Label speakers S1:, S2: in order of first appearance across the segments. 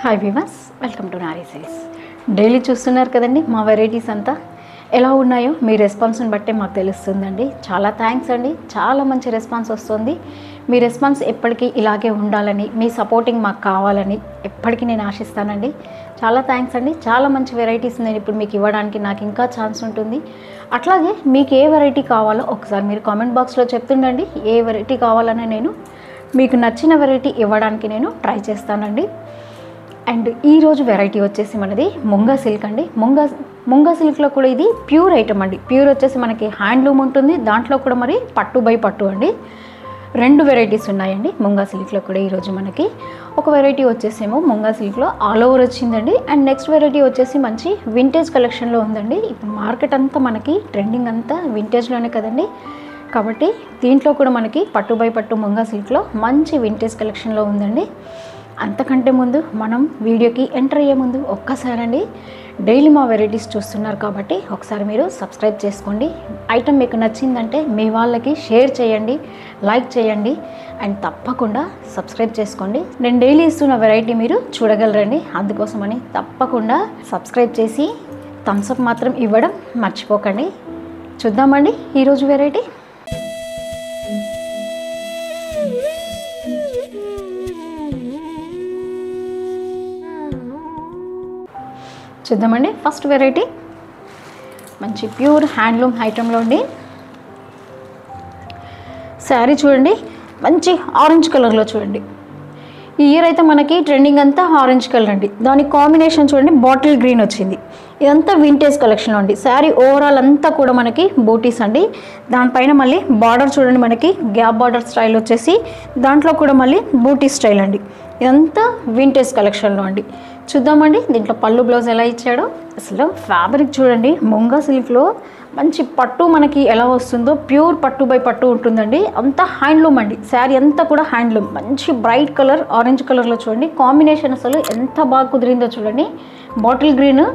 S1: Hi వివాస్, welcome to Nari silks. Daily చూస్తున్నారు కదండి మా వెరైటీస్ అంతా ఎలా ఉన్నాయో మీ రెస్పాన్స్ని బట్టే మాకు తెలుస్తుందండి. చాలా థ్యాంక్స్ అండి, చాలా మంచి రెస్పాన్స్ వస్తుంది. మీ రెస్పాన్స్ ఎప్పటికీ ఇలాగే ఉండాలని, మీ సపోర్టింగ్ మాకు కావాలని ఎప్పటికీ నేను ఆశిస్తానండి. చాలా థ్యాంక్స్ అండి. చాలా మంచి వెరైటీస్ నేను ఇప్పుడు మీకు ఇవ్వడానికి నాకు ఇంకా ఛాన్స్ ఉంటుంది. అట్లాగే మీకు ఏ వెరైటీ కావాలో ఒకసారి మీరు కామెంట్ బాక్స్లో చెప్తుండండి. ఏ వెరైటీ కావాలని నేను మీకు నచ్చిన వెరైటీ ఇవ్వడానికి నేను ట్రై చేస్తానండి. అండ్ ఈరోజు వెరైటీ వచ్చేసి మనది ముంగా సిల్క్ అండి. ముంగా సిల్క్లో కూడా ఇది ప్యూర్ ఐటమ్ అండి. ప్యూర్ వచ్చేసి మనకి హ్యాండ్లూమ్ ఉంటుంది, దాంట్లో కూడా మరి పట్టు బై పట్టు అండి. రెండు వెరైటీస్ ఉన్నాయండి ముంగా సిల్క్లో కూడా. ఈరోజు మనకి ఒక వెరైటీ వచ్చేసేమో ముంగా సిల్క్లో ఆల్ ఓవర్ వచ్చిందండి. అండ్ నెక్స్ట్ వెరైటీ వచ్చేసి మంచి వింటేజ్ కలెక్షన్లో ఉందండి. ఇప్పుడు మార్కెట్ అంతా మనకి ట్రెండింగ్ అంతా వింటేజ్లోనే కదండి, కాబట్టి దీంట్లో కూడా మనకి పట్టు బై పట్టు ముంగా సిల్క్లో మంచి వింటేజ్ కలెక్షన్లో ఉందండి. అంతకంటే ముందు మనం వీడియోకి ఎంటర్ అయ్యే ముందు ఒక్కసారండి, డైలీ మా వెరైటీస్ చూస్తున్నారు కాబట్టి ఒకసారి మీరు సబ్స్క్రైబ్ చేసుకోండి. ఐటమ్ మీకు నచ్చిందంటే మీ వాళ్ళకి షేర్ చేయండి, లైక్ చేయండి అండ్ తప్పకుండా సబ్స్క్రైబ్ చేసుకోండి. నేను డైలీ ఇస్తున్న వెరైటీ మీరు చూడగలరండి, అందుకోసమని తప్పకుండా సబ్స్క్రైబ్ చేసి థమ్స్అప్ మాత్రం ఇవ్వడం మర్చిపోకండి. చూద్దామండి ఈరోజు వెరైటీ. చూద్దామండి ఫస్ట్ వెరైటీ మంచి ప్యూర్ హ్యాండ్లూమ్ ఐటెంలో ఉండి శారీ చూడండి, మంచి ఆరెంజ్ కలర్లో చూడండి. ఈ ఇయర్ అయితే మనకి ట్రెండింగ్ అంతా ఆరెంజ్ కలర్ అండి. దాని కాంబినేషన్ చూడండి బాటిల్ గ్రీన్ వచ్చింది. ఇదంతా వింటేజ్ కలెక్షన్లో అండి. శారీ ఓవరాల్ అంతా కూడా మనకి బూటీస్ అండి. దానిపైన మళ్ళీ బార్డర్ చూడండి, మనకి గ్యాప్ బార్డర్ స్టైల్ వచ్చేసి దాంట్లో కూడా మళ్ళీ బూటీ స్టైల్ అండి. ఇదంతా వింటేజ్ కలెక్షన్లో అండి. చూద్దామండి దీంట్లో పళ్ళు బ్లౌజ్ ఎలా ఇచ్చాడో. అసలు ఫ్యాబ్రిక్ చూడండి, ముంగా సిల్క్లో మంచి పట్టు మనకి ఎలా వస్తుందో ప్యూర్ పట్టు బై పట్టు ఉంటుందండి. అంతా హ్యాండ్లూమ్ అండి. శారీ అంతా కూడా హ్యాండ్లూమ్. మంచి బ్రైట్ కలర్ ఆరెంజ్ కలర్లో చూడండి కాంబినేషన్ అసలు ఎంత బాగా కుదిరిందో చూడండి. బాటిల్ గ్రీన్,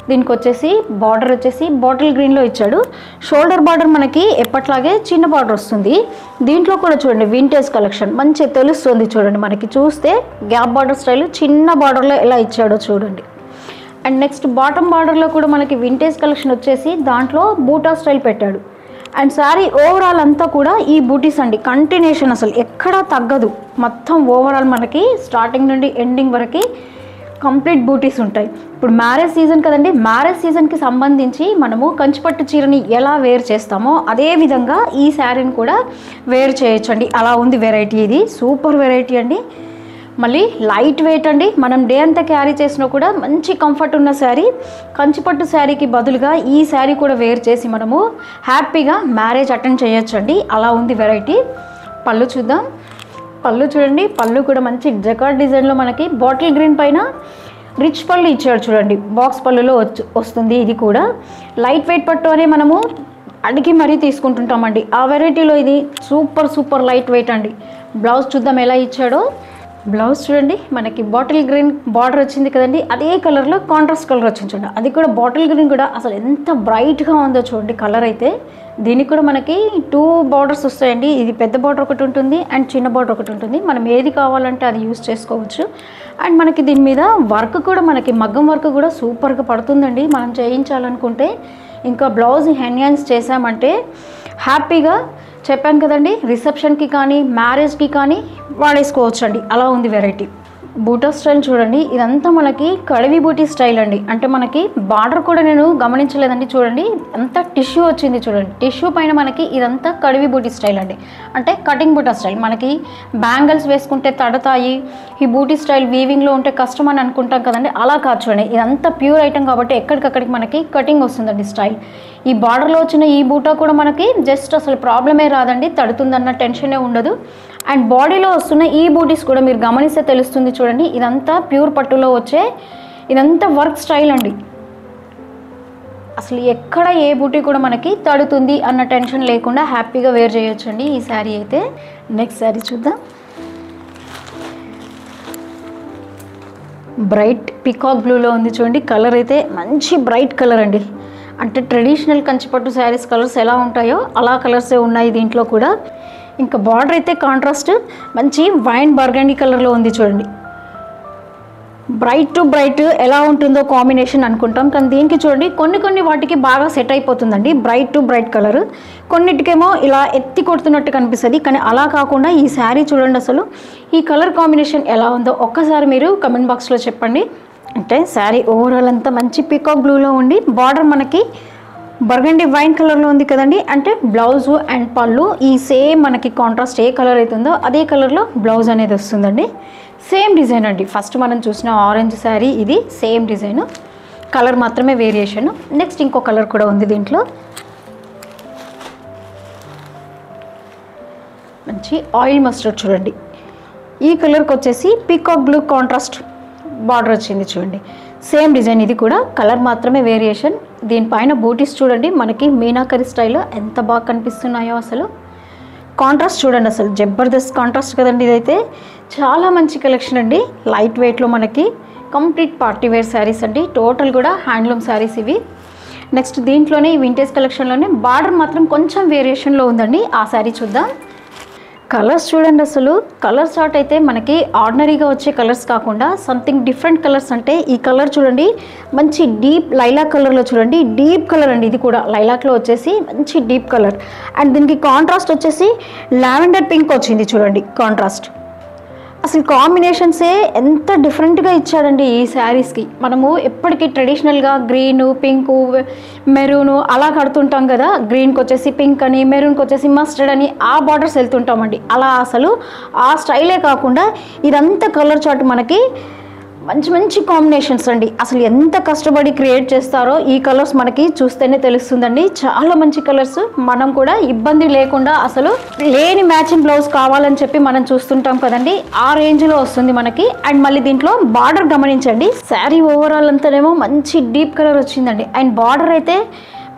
S1: దీనికి వచ్చేసి బార్డర్ వచ్చేసి బాటిల్ గ్రీన్లో ఇచ్చాడు. షోల్డర్ బార్డర్ మనకి ఎప్పట్లాగే చిన్న బార్డర్ వస్తుంది. దీంట్లో కూడా చూడండి వింటేజ్ కలెక్షన్ మంచి తెలుస్తుంది చూడండి. మనకి చూస్తే గ్యాప్ బార్డర్ స్టైల్ చిన్న బార్డర్లో ఎలా ఇచ్చాడో చూడండి. అండ్ నెక్స్ట్ బాటమ్ బార్డర్లో కూడా మనకి వింటేజ్ కలెక్షన్ వచ్చేసి దాంట్లో బూటా స్టైల్ పెట్టాడు. అండ్ శారీ ఓవరాల్ అంతా కూడా ఈ బూటీస్ అండి. కంటిన్యూషన్ అసలు ఎక్కడా తగ్గదు. మొత్తం ఓవరాల్ మనకి స్టార్టింగ్ నుండి ఎండింగ్ వరకు కంప్లీట్ బూటీస్ ఉంటాయి. ఇప్పుడు మ్యారేజ్ సీజన్ కదండి, మ్యారేజ్ సీజన్కి సంబంధించి మనము కంచిపట్టు చీరని ఎలా వేర్ చేస్తామో అదే విధంగా ఈ శారీని కూడా వేర్ చేయొచ్చండి. అలా ఉంది వెరైటీ. ఇది సూపర్ వెరైటీ అండి. మళ్ళీ లైట్ వెయిట్ అండి. మనం డే అంతా క్యారీ చేసినా కూడా మంచి కంఫర్ట్ ఉన్న శారీ. కంచిపట్టు శారీకి బదులుగా ఈ శారీ కూడా వేర్ చేసి మనము హ్యాపీగా మ్యారేజ్ అటెండ్ చేయొచ్చండి. అలా ఉంది వెరైటీ. పళ్ళు చూద్దాం. పళ్ళు చూడండి, పళ్ళు కూడా మంచి జకార్డ్ డిజైన్లో మనకి బాటిల్ గ్రీన్ పైన రిచ్ పళ్ళు ఇచ్చాడు చూడండి. బాక్స్ పళ్ళులో వస్తుంది. ఇది కూడా లైట్ వెయిట్ పట్టు అని మనము అడిగి మరీ తీసుకుంటుంటామండి. ఆ వెరైటీలో ఇది సూపర్ లైట్ వెయిట్ అండి. బ్లౌజ్ చూద్దాం ఎలా ఇచ్చాడో. బ్లౌజ్ చూడండి, మనకి బాటిల్ గ్రీన్ బార్డర్ వచ్చింది కదండి, అదే కలర్లో కాంట్రాస్ట్ కలర్ వచ్చింది చూడండి. అది కూడా బాటిల్ గ్రీన్ కూడా అసలు ఎంత బ్రైట్గా ఉందో చూడండి కలర్ అయితే. దీనికి కూడా మనకి 2 బార్డర్స్ వస్తాయండి. ఇది పెద్ద బార్డర్ ఒకటి ఉంటుంది అండ్ చిన్న బార్డర్ ఒకటి ఉంటుంది. మనం ఏది కావాలంటే అది యూస్ చేసుకోవచ్చు. అండ్ మనకి దీని మీద వర్క్ కూడా మనకి మగ్గం వర్క్ కూడా సూపర్గా పడుతుందండి మనం చేయించాలనుకుంటే. ఇంకా బ్లౌజ్ ఎన్హాన్స్ చేసామంటే హ్యాపీగా చెప్పాను కదండి, రిసెప్షన్కి కానీ మ్యారేజ్కి కానీ వాడేసుకోవచ్చు అండి. అలా ఉంది వెరైటీ. బూటా స్టైల్ చూడండి, ఇదంతా మనకి కడివి బూటీ స్టైల్ అండి. అంటే మనకి బార్డర్ కూడా నేను గమనించలేదండి. చూడండి అంతా టిష్యూ వచ్చింది చూడండి. టిష్యూ పైన మనకి ఇదంతా కడివి బూటీ స్టైల్ అండి. అంటే కటింగ్ బూటా స్టైల్. మనకి బ్యాంగిల్స్ వేసుకుంటే తడతాయి, ఈ బూటీ స్టైల్ వీవింగ్లో ఉంటే కష్టం అని అనుకుంటాం కదండి. అలా కాదు చూడండి, ఇదంతా ప్యూర్ ఐటమ్ కాబట్టి ఎక్కడికక్కడికి మనకి కటింగ్ వస్తుందండి స్టైల్. ఈ బార్డర్లో వచ్చిన ఈ బూటా కూడా మనకి జస్ట్ అసలు ప్రాబ్లమే రాదండి, తడుతుందన్న టెన్షనే ఉండదు. అండ్ బాడీలో వస్తున్న ఈ బూటీస్ కూడా మీరు గమనిస్తే తెలుస్తుంది చూడండి. ఇదంతా ప్యూర్ పట్టులో వచ్చే ఇదంతా వర్క్ స్టైల్ అండి. అసలు ఎక్కడ ఏ బూటీ కూడా మనకి తడుతుంది అన్న టెన్షన్ లేకుండా హ్యాపీగా వేర్ చేయొచ్చండి ఈ శారీ అయితే. నెక్స్ట్ శారీ చూద్దాం. బ్రైట్ పికాక్ బ్లూలో ఉంది చూడండి. కలర్ అయితే మంచి బ్రైట్ కలర్ అండి. అంటే ట్రెడిషనల్ కంచిపట్టు శారీస్ కలర్స్ ఎలా ఉంటాయో అలా కలర్సే ఉన్నాయి దీంట్లో కూడా. ఇంకా బార్డర్ అయితే కాంట్రాస్ట్ మంచి వైన్ బర్గండీ కలర్లో ఉంది చూడండి. బ్రైట్ టు బ్రైట్ ఎలా ఉంటుందో కాంబినేషన్ అనుకుంటాం, కానీ దీనికి చూడండి కొన్ని వాటికి బాగా సెట్ అయిపోతుందండి బ్రైట్ టు బ్రైట్ కలర్. కొన్నిటికేమో ఇలా ఎత్తి కొడుతున్నట్టు కనిపిస్తుంది, కానీ అలా కాకుండా ఈ శారీ చూడండి అసలు ఈ కలర్ కాంబినేషన్ ఎలా ఉందో ఒక్కసారి మీరు కమెంట్ బాక్స్లో చెప్పండి. అంటే శారీ ఓవరాల్ అంతా మంచి పీకాక్ బ్లూలో ఉండి బార్డర్ మనకి బర్గండి వైన్ కలర్లో ఉంది కదండి. అంటే బ్లౌజు అండ్ పళ్ళు ఈ సేమ్ మనకి కాంట్రాస్ట్ ఏ కలర్ అవుతుందో అదే కలర్లో బ్లౌజ్ అనేది వస్తుందండి. సేమ్ డిజైన్ అండి, ఫస్ట్ మనం చూసిన ఆరెంజ్ శారీ ఇది సేమ్ డిజైన్, కలర్ మాత్రమే వేరియేషన్. నెక్స్ట్ ఇంకో కలర్ కూడా ఉంది దీంట్లో, మంచి ఆయిల్ మస్టర్డ్ చూడండి. ఈ కలర్కి వచ్చేసి పీకాక్ బ్లూ కాంట్రాస్ట్ బార్డర్ వచ్చింది చూడండి. సేమ్ డిజైన్, ఇది కూడా కలర్ మాత్రమే వేరియేషన్. దీనిపైన బూటీస్ చూడండి మనకి మీనాకరి స్టైల్లో ఎంత బాగా కనిపిస్తున్నాయో అసలు. కాంట్రాస్ట్ చూడండి అసలు జబర్దస్త్ కాంట్రాస్ట్ కదండి. ఇదైతే చాలా మంచి కలెక్షన్ అండి, లైట్ వెయిట్లో మనకి కంప్లీట్ పార్టీ వేర్ శారీస్ అండి. టోటల్ కూడా హ్యాండ్లూమ్ శారీస్ ఇవి. నెక్స్ట్ దీంట్లోనే ఈ వింటేజ్ కలెక్షన్లోనే బార్డర్ మాత్రం కొంచెం వేరియేషన్లో ఉందండి, ఆ శారీ చూద్దాం. కలర్స్ చూడండి అసలు, కలర్ చార్ట్ అయితే మనకి ఆర్డినరీగా వచ్చే కలర్స్ కాకుండా సంథింగ్ డిఫరెంట్ కలర్స్. అంటే ఈ కలర్ చూడండి మంచి డీప్ లైలాక్ కలర్లో చూడండి, డీప్ కలర్ అండి. ఇది కూడా లైలాక్లో వచ్చేసి మంచి డీప్ కలర్. అండ్ దీనికి కాంట్రాస్ట్ వచ్చేసి లావెండర్ పింక్ వచ్చింది చూడండి కాంట్రాస్ట్. అసలు కాంబినేషన్సే ఎంత డిఫరెంట్గా ఇచ్చాడండి ఈ శారీస్కి. మనము ఎప్పటికీ ట్రెడిషనల్గా గ్రీను పింకు మెరూను అలా కడుతుంటాం కదా, గ్రీన్కి వచ్చేసి పింక్ అని మెరూన్కి వచ్చేసి మస్టర్డ్ అని ఆ బార్డర్స్ వెళ్తుంటామండి. అలా అసలు ఆ స్టైలే కాకుండా ఇదంతా కలర్ చార్ట్ మనకి మంచి మంచి కాంబినేషన్స్ అండి. అసలు ఎంత కష్టపడి క్రియేట్ చేస్తారో ఈ కలర్స్ మనకి చూస్తేనే తెలుస్తుందండి. చాలా మంచి కలర్స్, మనం కూడా ఇబ్బంది లేకుండా అసలు లేని మ్యాచింగ్ బ్లౌజ్ కావాలని చెప్పి మనం చూస్తుంటాం కదండి, ఆ రేంజ్లో వస్తుంది మనకి. అండ్ మళ్ళీ దీంట్లో బార్డర్ గమనించండి, శారీ ఓవరాల్ అంతానేమో మంచి డీప్ కలర్ వచ్చిందండి. అండ్ బార్డర్ అయితే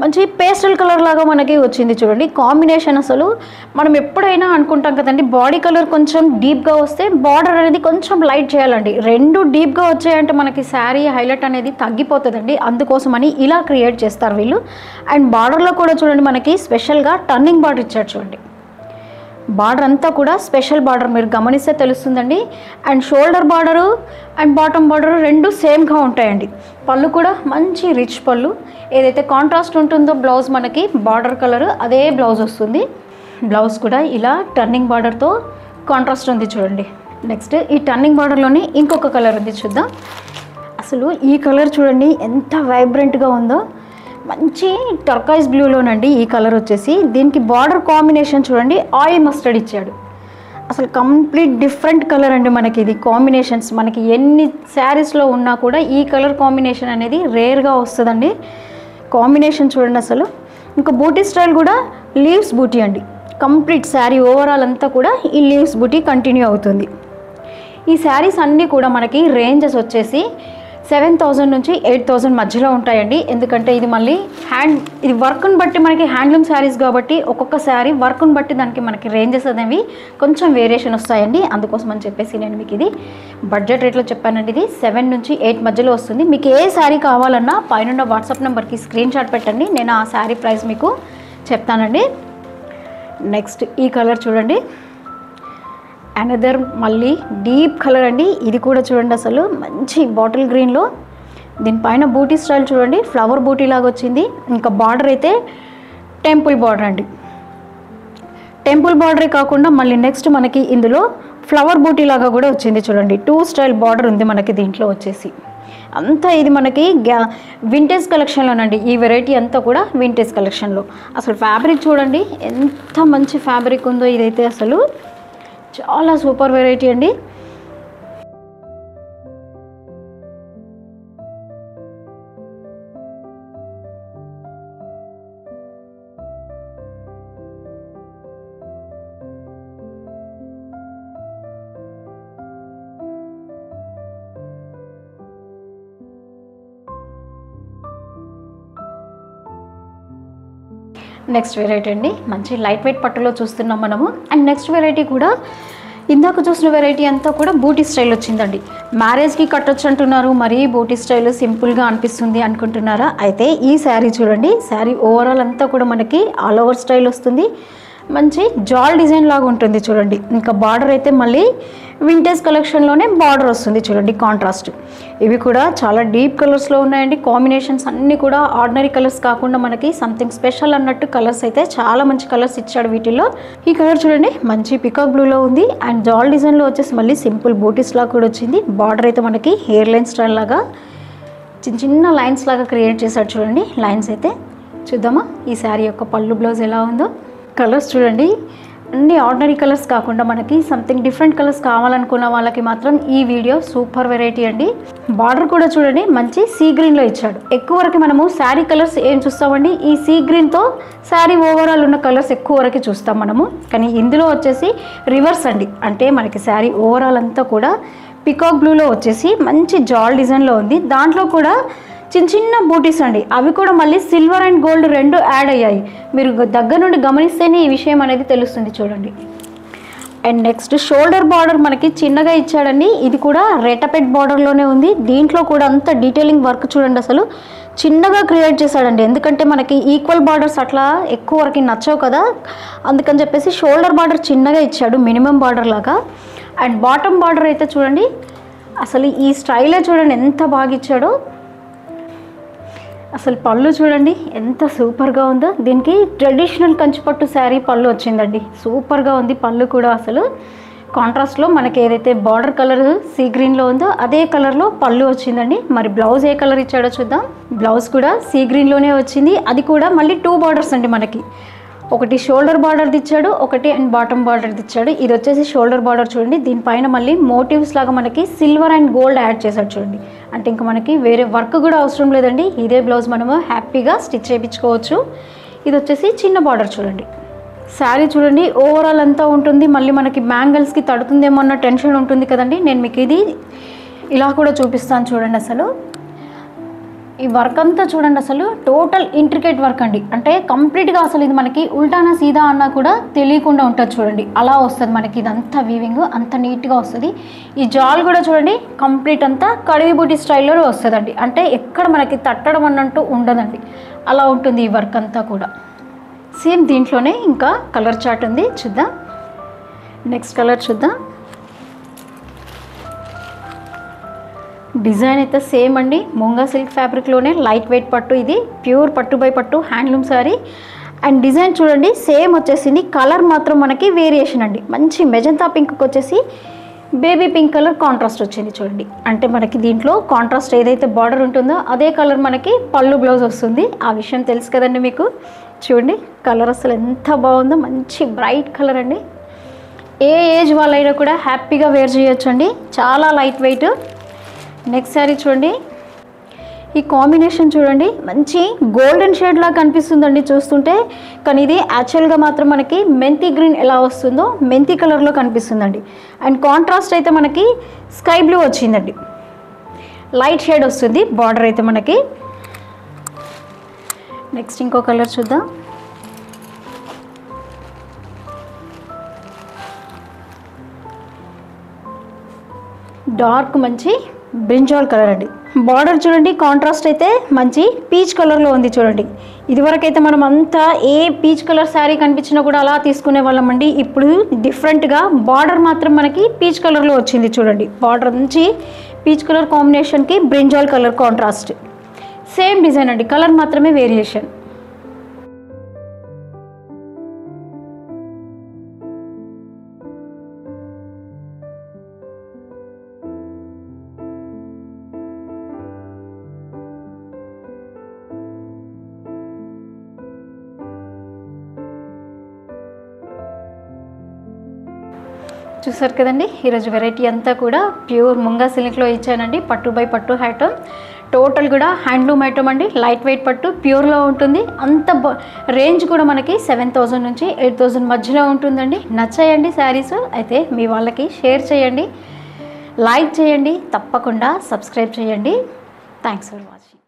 S1: మంచి పేస్టల్ కలర్ లాగా మనకి వచ్చింది చూడండి. కాంబినేషన్ అసలు మనం ఎప్పుడైనా అనుకుంటాం కదండి బాడీ కలర్ కొంచెం డీప్గా వస్తే బార్డర్ అనేది కొంచెం లైట్ చేయాలండి. రెండు డీప్గా వచ్చాయంటే మనకి శారీ హైలైట్ అనేది తగ్గిపోతుందండి, అందుకోసమని ఇలా క్రియేట్ చేస్తారు వీళ్ళు. అండ్ బార్డర్లో కూడా చూడండి మనకి స్పెషల్గా టర్నింగ్ బార్డర్ ఇచ్చారు చూడండి. బార్డర్ అంతా కూడా స్పెషల్ బార్డర్, మీరు గమనిస్తే తెలుస్తుందండి. And shoulder border and bottom border రెండు సేమ్గా ఉంటాయండి. పళ్ళు కూడా మంచి రిచ్ పళ్ళు, ఏదైతే కాంట్రాస్ట్ ఉంటుందో బ్లౌజ్ మనకి బార్డర్ కలర్ అదే బ్లౌజ్ వస్తుంది. బ్లౌజ్ కూడా ఇలా టర్నింగ్ బార్డర్తో కాంట్రాస్ట్ ఉంది చూడండి. నెక్స్ట్ ఈ టర్నింగ్ బార్డర్లోనే ఇంకొక కలర్ ఉంది చూద్దాం. అసలు ఈ కలర్ చూడండి ఎంత వైబ్రెంట్గా ఉందో, మంచి టర్కాయిస్ బ్లూలోనండి ఈ కలర్ వచ్చేసి. దీనికి బార్డర్ కాంబినేషన్ చూడండి ఆయిల్ మస్టర్డ్ ఇచ్చాడు. అసలు కంప్లీట్ డిఫరెంట్ కలర్ అండి మనకి ఇది. కాంబినేషన్స్ మనకి ఎన్ని శారీస్లో ఉన్నా కూడా ఈ కలర్ కాంబినేషన్ అనేది రేర్గా వస్తుందండి. కాంబినేషన్ చూడండి అసలు. ఇంకా బూటీ స్టైల్ కూడా లీవ్స్ బూటీ అండి, కంప్లీట్ శారీ ఓవరాల్ అంతా కూడా ఈ లీవ్స్ బూటీ కంటిన్యూ అవుతుంది. ఈ శారీస్ అన్నీ కూడా మనకి రేంజెస్ వచ్చేసి 7,000 నుంచి 8,000 మధ్యలో ఉంటాయండి. ఎందుకంటే ఇది మళ్ళీ ఇది వర్క్ని బట్టి మనకి హ్యాండ్లూమ్ శారీస్ కాబట్టి ఒక్కొక్క శారీ వర్క్ని బట్టి దానికి మనకి రేంజెస్ అనేవి కొంచెం వేరియేషన్ వస్తాయండి. అందుకోసం అని చెప్పేసి నేను మీకు ఇది బడ్జెట్ రేట్లో చెప్పానండి. ఇది 7 నుంచి 8 మధ్యలో వస్తుంది. మీకు ఏ శారీ కావాలన్నా పైన వాట్సాప్ నెంబర్కి స్క్రీన్ షాట్ పెట్టండి, నేను ఆ శారీ ప్రైస్ మీకు చెప్తానండి. నెక్స్ట్ ఈ కలర్ చూడండి, అనదర్ మళ్ళీ డీప్ కలర్ అండి. ఇది కూడా చూడండి అసలు మంచి బాటిల్ గ్రీన్లో, దీనిపైన బూటీ స్టైల్ చూడండి ఫ్లవర్ బూటీ లాగా వచ్చింది. ఇంకా బార్డర్ అయితే టెంపుల్ బార్డర్ అండి. టెంపుల్ బార్డరే కాకుండా మళ్ళీ నెక్స్ట్ మనకి ఇందులో ఫ్లవర్ బూటీ లాగా కూడా వచ్చింది చూడండి. 2 స్టైల్ బార్డర్ ఉంది మనకి దీంట్లో వచ్చేసి. అంతా ఇది మనకి వింటేజ్ కలెక్షన్లోనండి. ఈ వెరైటీ అంతా కూడా వింటేజ్ కలెక్షన్లో. అసలు ఫ్యాబ్రిక్ చూడండి ఎంత మంచి ఫ్యాబ్రిక్ ఉందో, ఇదైతే అసలు చాలా సూపర్ వెరైటీ అండి. నెక్స్ట్ వెరైటీ అండి, మంచి లైట్ వెయిట్ పట్టులో చూస్తున్నాం మనము. అండ్ నెక్స్ట్ వెరైటీ కూడా ఇందాక చూసిన వెరైటీ అంతా కూడా బూటీ స్టైల్ వచ్చిందండి. మ్యారేజ్కి కట్టొచ్చు అంటున్నారు, మరీ బూటీ స్టైల్ సింపుల్గా అనిపిస్తుంది అనుకుంటున్నారా? అయితే ఈ శారీ చూడండి, శారీ ఓవరాల్ అంతా కూడా మనకి ఆల్ ఓవర్ స్టైల్ వస్తుంది, మంచి జాల్ డిజైన్ లాగా ఉంటుంది చూడండి. ఇంకా బార్డర్ అయితే మళ్ళీ వింటేజ్ కలెక్షన్లోనే బార్డర్ వస్తుంది చూడండి కాంట్రాస్ట్. ఇవి కూడా చాలా డీప్ కలర్స్లో ఉన్నాయండి. కాంబినేషన్స్ అన్నీ కూడా ఆర్డినరీ కలర్స్ కాకుండా మనకి సంథింగ్ స్పెషల్ అన్నట్టు కలర్స్ అయితే చాలా మంచి కలర్స్ ఇచ్చాడు వీటిల్లో. ఈ కలర్ చూడండి మంచి పికాక్ బ్లూలో ఉంది అండ్ జాల్ డిజైన్లో వచ్చేసి మళ్ళీ సింపుల్ బూటీస్ లాగా కూడా వచ్చింది. బార్డర్ అయితే మనకి హెయిర్ లైన్ స్టైల్ లాగా చిన్న చిన్న లైన్స్ లాగా క్రియేట్ చేశాడు చూడండి. లైన్స్ అయితే చూద్దామా ఈ శారీ యొక్క పళ్ళు బ్లౌజ్ ఎలా ఉందో. కలర్స్ చూడండి అన్ని ఆర్డినరీ కలర్స్ కాకుండా మనకి సంథింగ్ డిఫరెంట్ కలర్స్ కావాలనుకున్న వాళ్ళకి మాత్రం ఈ వీడియో సూపర్ వెరైటీ అండి. బార్డర్ కూడా చూడండి మంచి సీ గ్రీన్లో ఇచ్చాడు. ఎక్కువ వరకు మనము శారీ కలర్స్ ఏం చూస్తామండి, ఈ సీ గ్రీన్తో శారీ ఓవరాల్ ఉన్న కలర్స్ ఎక్కువ వరకు చూస్తాం మనము. కానీ ఇందులో వచ్చేసి రివర్స్ అండి. అంటే మనకి శారీ ఓవరాల్ అంతా కూడా పికాక్ బ్లూలో వచ్చేసి మంచి జాల్ డిజైన్లో ఉంది. దాంట్లో కూడా చిన్న చిన్న బూటీస్ అండి, అవి కూడా మళ్ళీ సిల్వర్ అండ్ గోల్డ్ రెండు యాడ్ అయ్యాయి. మీరు దగ్గర నుండి గమనిస్తేనే ఈ విషయం అనేది తెలుస్తుంది చూడండి. అండ్ నెక్స్ట్ షోల్డర్ బార్డర్ మనకి చిన్నగా ఇచ్చాడండి. ఇది కూడా రెటపెట్ బార్డర్లోనే ఉంది. దీంట్లో కూడా అంత డీటెయిలింగ్ వర్క్ చూడండి అసలు చిన్నగా క్రియేట్ చేశాడండి. ఎందుకంటే మనకి ఈక్వల్ బార్డర్స్ అట్లా ఎక్కువ వరకు నచ్చవు కదా, అందుకని చెప్పేసి షోల్డర్ బార్డర్ చిన్నగా ఇచ్చాడు మినిమం బార్డర్ లాగా. అండ్ బాటమ్ బార్డర్ అయితే చూడండి అసలు ఈ స్టైలే చూడండి ఎంత బాగా ఇచ్చాడో. అసలు పళ్ళు చూడండి ఎంత సూపర్గా ఉందో. దీనికి ట్రెడిషనల్ కంచిపట్టు శారీ పళ్ళు వచ్చిందండి. సూపర్గా ఉంది పళ్ళు కూడా. అసలు కాంట్రాస్ట్లో మనకి ఏదైతే బార్డర్ కలర్ సీ గ్రీన్లో ఉందో అదే కలర్లో పళ్ళు వచ్చిందండి. మరి బ్లౌజ్ ఏ కలర్ ఇచ్చాడో చూద్దాం. బ్లౌజ్ కూడా సీ గ్రీన్లోనే వచ్చింది. అది కూడా మళ్ళీ 2 బార్డర్స్ అండి మనకి. ఒకటి షోల్డర్ బార్డర్ది ఇచ్చాడు, ఒకటి అండ్ బాటమ్ బార్డర్ది ఇచ్చాడు. ఇది వచ్చేసి షోల్డర్ బార్డర్ చూడండి. దీనిపైన మళ్ళీ మోటివ్స్ లాగా మనకి సిల్వర్ అండ్ గోల్డ్ యాడ్ చేశాడు చూడండి. అంటే ఇంకా మనకి వేరే వర్క్ కూడా అవసరం లేదండి. ఇదే బ్లౌజ్ మనము హ్యాపీగా స్టిచ్ చేయించుకోవచ్చు. ఇది వచ్చేసి చిన్న బార్డర్ చూడండి. శారీ చూడండి ఓవరాల్ అంతా ఉంటుంది. మళ్ళీ మనకి బ్యాంగిల్స్కి తడుతుందేమో అన్న టెన్షన్ ఉంటుంది కదండి. నేను మీకు ఇది ఇలా కూడా చూపిస్తాను చూడండి. అసలు ఈ వర్క్ అంతా చూడండి అసలు టోటల్ ఇంట్రికేట్ వర్క్ అండి. అంటే కంప్లీట్గా అసలు ఇది మనకి ఉల్టానా సీదా అన్నా కూడా తెలియకుండా ఉంటుంది చూడండి. అలా వస్తుంది మనకి ఇదంతా వీవింగ్ అంత నీట్గా వస్తుంది. ఈ జాల్ కూడా చూడండి కంప్లీట్ అంతా కడివి బూటీ స్టైల్లో వస్తుందండి. అంటే ఎక్కడ మనకి తట్టడం అన్నట్టు ఉండదండి, అలా ఉంటుంది ఈ వర్క్ అంతా కూడా. సేమ్ దీంట్లోనే ఇంకా కలర్ చార్ట్ ఉంది చూద్దాం. నెక్స్ట్ కలర్ చూద్దాం. డిజైన్ అయితే సేమ్ అండి. ముంగా సిల్క్ ఫ్యాబ్రిక్లోనే లైట్ వెయిట్ పట్టు, ఇది ప్యూర్ పట్టు బై పట్టు హ్యాండ్లూమ్ శారీ. అండ్ డిజైన్ చూడండి సేమ్ వచ్చేసింది. కలర్ మాత్రం మనకి వేరియేషన్ అండి. మంచి మెజంతా పింక్కి వచ్చేసి బేబీ పింక్ కలర్ కాంట్రాస్ట్ వచ్చింది చూడండి. అంటే మనకి దీంట్లో కాంట్రాస్ట్ ఏదైతే బార్డర్ ఉంటుందో అదే కలర్ మనకి పళ్ళు బ్లౌజ్ వస్తుంది. ఆ విషయం తెలుసు కదండి మీకు. చూడండి కలర్ అసలు ఎంత బాగుందో. మంచి బ్రైట్ కలర్ అండి. ఏ ఏజ్ వాళ్ళైనా కూడా హ్యాపీగా వేర్ చేయొచ్చు అండి. చాలా లైట్ వెయిట్. నెక్స్ట్ శారీ చూడండి. ఈ కాంబినేషన్ చూడండి మంచి గోల్డెన్ షేడ్ లాగా కనిపిస్తుందండి చూస్తుంటే. కానీ ఇది యాక్చువల్గా మాత్రం మనకి మెంతి గ్రీన్ ఎలా వస్తుందో మెంతి కలర్లో కనిపిస్తుందండి. అండ్ కాంట్రాస్ట్ అయితే మనకి స్కై బ్లూ వచ్చిందండి. లైట్ షేడ్ వస్తుంది బార్డర్ అయితే మనకి. నెక్స్ట్ ఇంకో కలర్ చూద్దాం. డార్క్ మంచి బ్రింజాల్ కలర్ అండి. బార్డర్ చూడండి కాంట్రాస్ట్ అయితే మంచి పీచ్ కలర్లో ఉంది చూడండి. ఇదివరకైతే మనం అంతా ఏ పీచ్ కలర్ శారీ కనిపించినా కూడా అలా తీసుకునే వాళ్ళం అండి. ఇప్పుడు డిఫరెంట్గా బార్డర్ మాత్రం మనకి పీచ్ కలర్లో వచ్చింది చూడండి. బార్డర్ నుంచి పీచ్ కలర్ కాంబినేషన్కి brinjal colour contrast. Same design అండి, కలర్ మాత్రమే వేరియేషన్. చూసారు కదండి ఈరోజు వెరైటీ అంతా కూడా ప్యూర్ ముంగా సిల్క్లో ఇచ్చానండి. పట్టు బై పట్టు ఐటమ్ టోటల్ కూడా హ్యాండ్లూమ్ ఐటమ్ అండి. లైట్ వెయిట్ పట్టు ప్యూర్లో ఉంటుంది. అంత రేంజ్ కూడా మనకి 7,000 నుంచి 8,000 మధ్యలో ఉంటుందండి. నచ్చాయండి శారీస్ అయితే మీ వాళ్ళకి షేర్ చేయండి, లైక్ చేయండి, తప్పకుండా సబ్స్క్రైబ్ చేయండి. Thanks for watching.